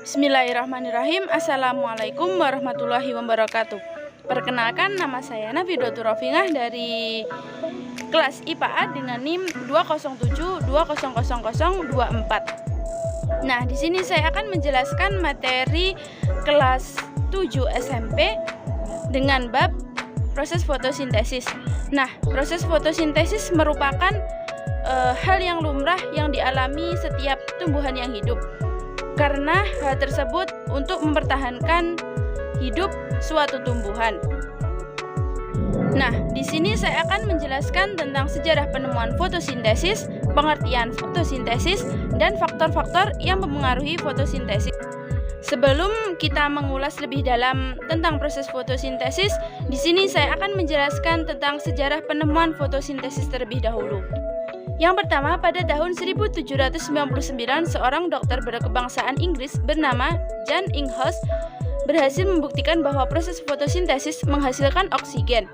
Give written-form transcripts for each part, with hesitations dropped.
Bismillahirrahmanirrahim. Assalamualaikum warahmatullahi wabarakatuh. Perkenalkan, nama saya Nafidatul Rofinah dari kelas IPA A dengan NIM 207200024. Nah, di sini saya akan menjelaskan materi kelas 7 SMP dengan bab proses fotosintesis. Nah, proses fotosintesis merupakan hal yang lumrah yang dialami setiap tumbuhan yang hidup. Karena hal tersebut untuk mempertahankan hidup suatu tumbuhan. Nah, di sini saya akan menjelaskan tentang sejarah penemuan fotosintesis, pengertian fotosintesis, dan faktor-faktor yang mempengaruhi fotosintesis. Sebelum kita mengulas lebih dalam tentang proses fotosintesis, di sini saya akan menjelaskan tentang sejarah penemuan fotosintesis terlebih dahulu. Yang pertama, pada tahun 1799, seorang dokter berkebangsaan Inggris bernama John Inhouse berhasil membuktikan bahwa proses fotosintesis menghasilkan oksigen.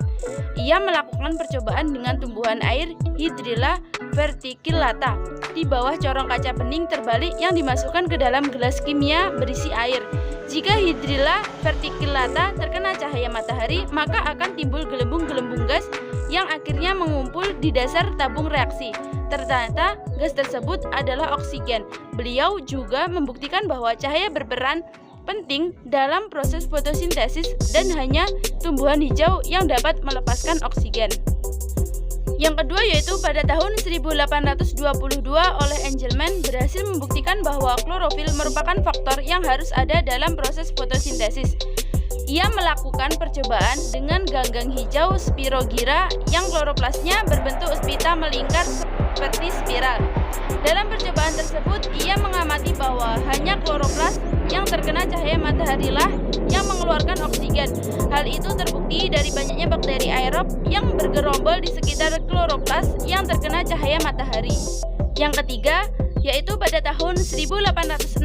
Ia melakukan percobaan dengan tumbuhan air Hydrilla verticillata di bawah corong kaca bening terbalik yang dimasukkan ke dalam gelas kimia berisi air. Jika Hydrilla verticillata terkena cahaya matahari, maka akan timbul gelembung-gelembung gas yang akhirnya mengumpul di dasar tabung reaksi. Ternyata gas tersebut adalah oksigen. Beliau juga membuktikan bahwa cahaya berperan penting dalam proses fotosintesis dan hanya tumbuhan hijau yang dapat melepaskan oksigen. Yang kedua yaitu pada tahun 1822 oleh Engelmann berhasil membuktikan bahwa klorofil merupakan faktor yang harus ada dalam proses fotosintesis. Ia melakukan percobaan dengan ganggang hijau Spirogyra yang kloroplasnya berbentuk pita melingkar seperti spiral. Dalam percobaan tersebut, ia mengamati bahwa hanya kloroplas yang terkena cahaya matahari lah yang mengeluarkan oksigen. Hal itu terbukti dari banyaknya bakteri aerob yang bergerombol di sekitar kloroplas yang terkena cahaya matahari. Yang ketiga, yaitu pada tahun 1860,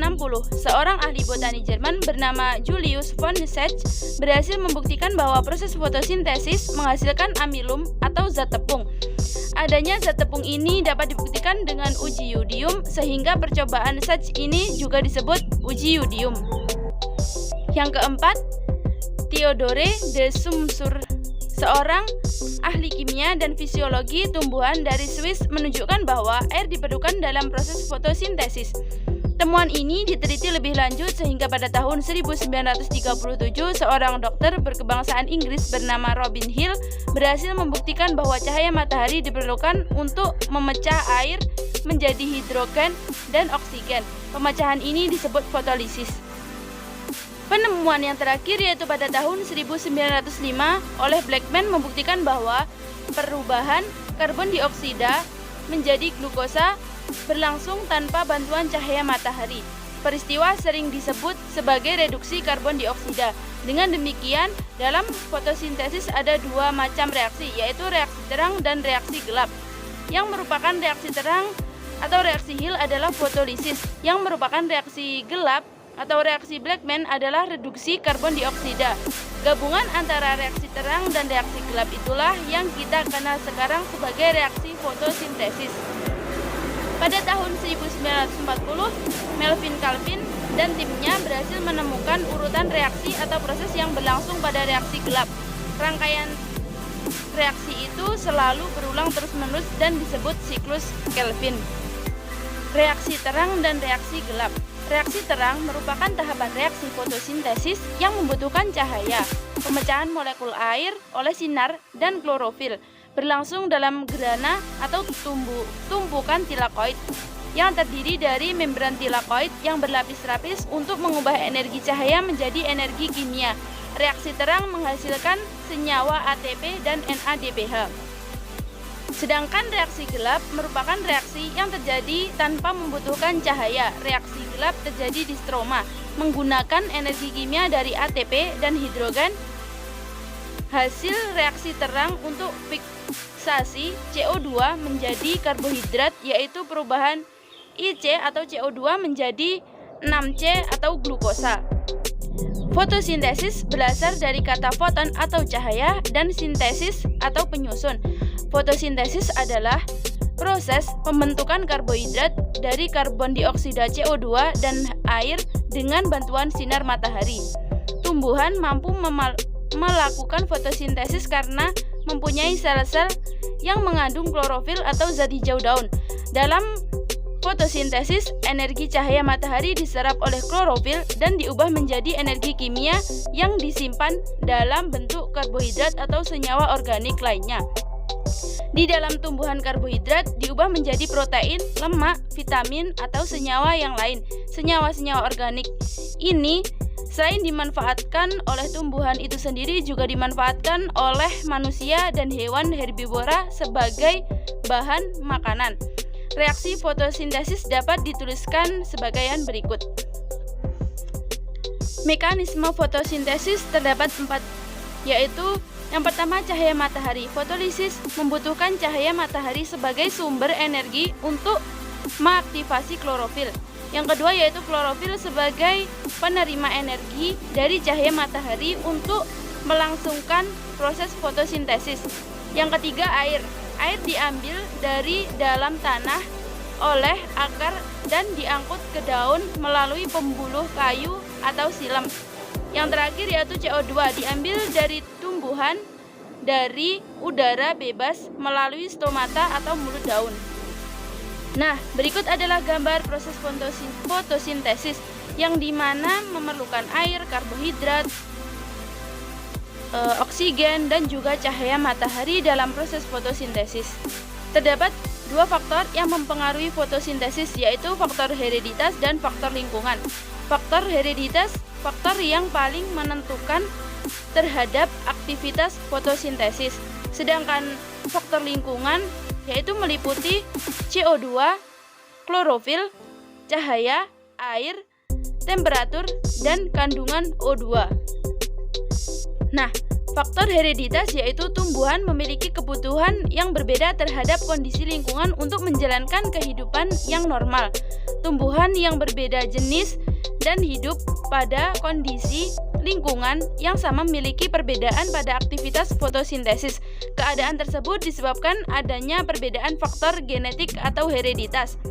seorang ahli botani Jerman bernama Julius von Schech berhasil membuktikan bahwa proses fotosintesis menghasilkan amilum atau zat tepung. Adanya zat tepung ini dapat dibuktikan dengan uji yodium, sehingga percobaan Schech ini juga disebut uji yodium. Yang keempat, Theodore de Saussure, seorang ahli kimia dan fisiologi tumbuhan dari Swiss, menunjukkan bahwa air diperlukan dalam proses fotosintesis. Temuan ini diteliti lebih lanjut sehingga pada tahun 1937 seorang dokter berkebangsaan Inggris bernama Robin Hill berhasil membuktikan bahwa cahaya matahari diperlukan untuk memecah air menjadi hidrogen dan oksigen. Pemecahan ini disebut fotolisis. Penemuan yang terakhir yaitu pada tahun 1905 oleh Blackman membuktikan bahwa perubahan karbon dioksida menjadi glukosa berlangsung tanpa bantuan cahaya matahari. Peristiwa sering disebut sebagai reduksi karbon dioksida. Dengan demikian, dalam fotosintesis ada dua macam reaksi, yaitu reaksi terang dan reaksi gelap. Yang merupakan reaksi terang atau reaksi Hill adalah fotolisis. Yang merupakan reaksi gelap atau reaksi Blackman adalah reduksi karbon dioksida. Gabungan antara reaksi terang dan reaksi gelap itulah yang kita kenal sekarang sebagai reaksi fotosintesis. Pada tahun 1940, Melvin Calvin dan timnya berhasil menemukan urutan reaksi atau proses yang berlangsung pada reaksi gelap. Rangkaian reaksi itu selalu berulang terus-menerus dan disebut siklus Kelvin. Reaksi terang dan reaksi gelap. Reaksi terang merupakan tahapan reaksi fotosintesis yang membutuhkan cahaya, pemecahan molekul air oleh sinar dan klorofil, berlangsung dalam grana atau tumpukan tilakoid yang terdiri dari membran tilakoid yang berlapis-lapis untuk mengubah energi cahaya menjadi energi kimia. Reaksi terang menghasilkan senyawa ATP dan NADPH. Sedangkan reaksi gelap merupakan reaksi yang terjadi tanpa membutuhkan cahaya. Reaksi gelap terjadi di stroma menggunakan energi kimia dari ATP dan hidrogen. Hasil reaksi terang untuk fiksasi CO2 menjadi karbohidrat, yaitu perubahan IC atau CO2 menjadi 6C atau glukosa. Fotosintesis berasal dari kata foton atau cahaya dan sintesis atau penyusun. Fotosintesis adalah proses pembentukan karbohidrat dari karbon dioksida CO2 dan air dengan bantuan sinar matahari. Tumbuhan mampu melakukan fotosintesis karena mempunyai sel-sel yang mengandung klorofil atau zat hijau daun. Dalam fotosintesis, energi cahaya matahari diserap oleh klorofil dan diubah menjadi energi kimia yang disimpan dalam bentuk karbohidrat atau senyawa organik lainnya. Di dalam tumbuhan, karbohidrat diubah menjadi protein, lemak, vitamin, atau senyawa yang lain. Senyawa-senyawa organik ini selain dimanfaatkan oleh tumbuhan itu sendiri, juga dimanfaatkan oleh manusia dan hewan herbivora sebagai bahan makanan. Reaksi fotosintesis dapat dituliskan sebagaian berikut. Mekanisme fotosintesis terdapat 4, yaitu yang pertama, cahaya matahari. Fotolisis membutuhkan cahaya matahari sebagai sumber energi untuk mengaktifasi klorofil. Yang kedua yaitu klorofil sebagai penerima energi dari cahaya matahari untuk melangsungkan proses fotosintesis. Yang ketiga, air. Air diambil dari dalam tanah oleh akar dan diangkut ke daun melalui pembuluh kayu atau silam. Yang terakhir yaitu CO2, diambil dari tumbuhan dari udara bebas melalui stomata atau mulut daun. Nah, berikut adalah gambar proses fotosintesis yang dimana memerlukan air, karbohidrat, oksigen, dan juga cahaya matahari dalam proses fotosintesis. Terdapat 2 faktor yang mempengaruhi fotosintesis, yaitu faktor hereditas dan faktor lingkungan. Faktor hereditas, faktor yang paling menentukan terhadap aktivitas fotosintesis. Sedangkan faktor lingkungan yaitu meliputi CO2, klorofil, cahaya, air, temperatur, dan kandungan O2. Nah, faktor hereditas yaitu tumbuhan memiliki kebutuhan yang berbeda terhadap kondisi lingkungan untuk menjalankan kehidupan yang normal. Tumbuhan yang berbeda jenis dan hidup pada kondisi lingkungan yang sama memiliki perbedaan pada aktivitas fotosintesis. Keadaan tersebut disebabkan adanya perbedaan faktor genetik atau hereditas.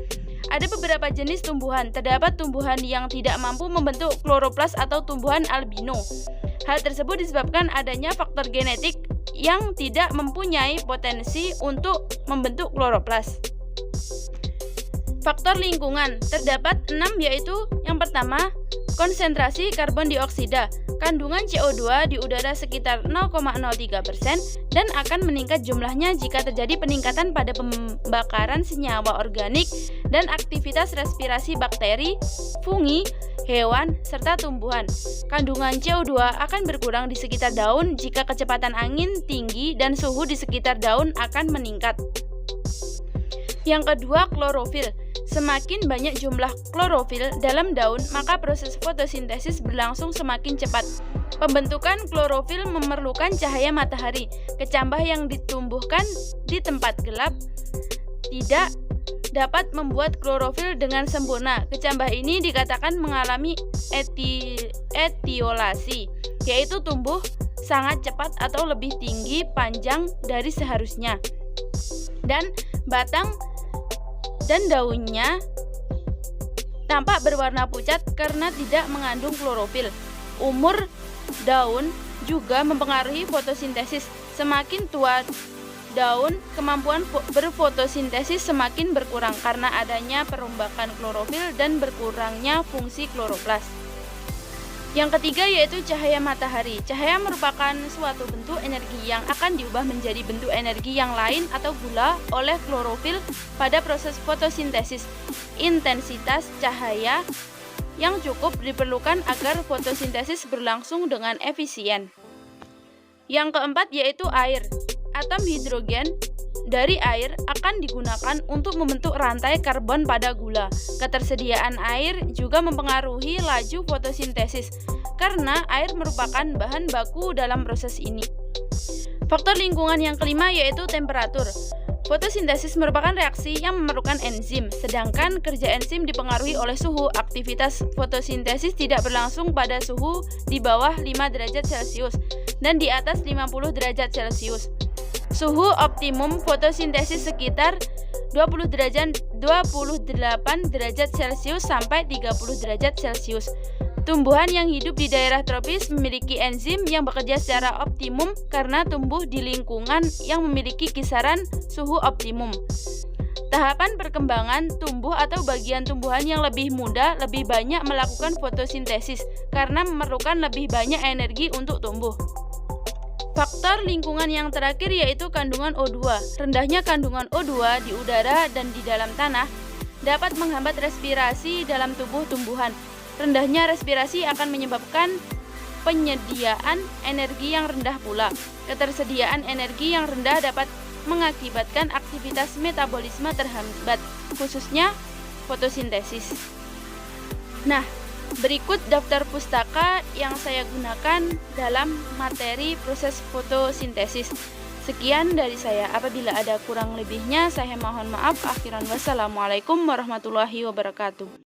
Ada beberapa jenis tumbuhan. Terdapat tumbuhan yang tidak mampu membentuk kloroplas atau tumbuhan albino. Hal tersebut disebabkan adanya faktor genetik yang tidak mempunyai potensi untuk membentuk kloroplas. Faktor lingkungan terdapat 6, yaitu yang pertama, konsentrasi karbon dioksida. Kandungan CO2 di udara sekitar 0,03% dan akan meningkat jumlahnya jika terjadi peningkatan pada pembakaran senyawa organik dan aktivitas respirasi bakteri, fungi, hewan, serta tumbuhan. Kandungan CO2 akan berkurang di sekitar daun jika kecepatan angin tinggi dan suhu di sekitar daun akan meningkat. Yang kedua, klorofil. Semakin banyak jumlah klorofil dalam daun, maka proses fotosintesis berlangsung semakin cepat. Pembentukan klorofil memerlukan cahaya matahari. Kecambah yang ditumbuhkan di tempat gelap tidak dapat membuat klorofil dengan sempurna. Kecambah ini dikatakan mengalami etiolasi, yaitu tumbuh sangat cepat atau lebih tinggi panjang dari seharusnya. Dan batang dan daunnya tampak berwarna pucat karena tidak mengandung klorofil. Umur daun juga mempengaruhi fotosintesis. Semakin tua daun, kemampuan berfotosintesis semakin berkurang karena adanya perombakan klorofil dan berkurangnya fungsi kloroplas. Yang ketiga yaitu cahaya matahari. Cahaya merupakan suatu bentuk energi yang akan diubah menjadi bentuk energi yang lain atau gula oleh klorofil pada proses fotosintesis. Intensitas cahaya yang cukup diperlukan agar fotosintesis berlangsung dengan efisien. Yang keempat yaitu air. Atom hidrogen dari air akan digunakan untuk membentuk rantai karbon pada gula. Ketersediaan air juga mempengaruhi laju fotosintesis karena air merupakan bahan baku dalam proses ini. Faktor lingkungan yang kelima yaitu temperatur. Fotosintesis merupakan reaksi yang memerlukan enzim, sedangkan kerja enzim dipengaruhi oleh suhu. Aktivitas fotosintesis tidak berlangsung pada suhu di bawah 5 derajat Celcius dan di atas 50 derajat Celcius. Suhu optimum fotosintesis sekitar 28 derajat Celcius sampai 30 derajat Celcius. Tumbuhan yang hidup di daerah tropis memiliki enzim yang bekerja secara optimum karena tumbuh di lingkungan yang memiliki kisaran suhu optimum. Tahapan perkembangan tumbuh atau bagian tumbuhan yang lebih muda lebih banyak melakukan fotosintesis karena memerlukan lebih banyak energi untuk tumbuh. Faktor lingkungan yang terakhir yaitu kandungan O2. Rendahnya kandungan O2 di udara dan di dalam tanah dapat menghambat respirasi dalam tubuh tumbuhan. Rendahnya respirasi akan menyebabkan penyediaan energi yang rendah pula. Ketersediaan energi yang rendah dapat mengakibatkan aktivitas metabolisme terhambat, khususnya fotosintesis. Nah, berikut daftar pustaka yang saya gunakan dalam materi proses fotosintesis. Sekian dari saya. Apabila ada kurang lebihnya, saya mohon maaf. Akhiran wassalamualaikum warahmatullahi wabarakatuh.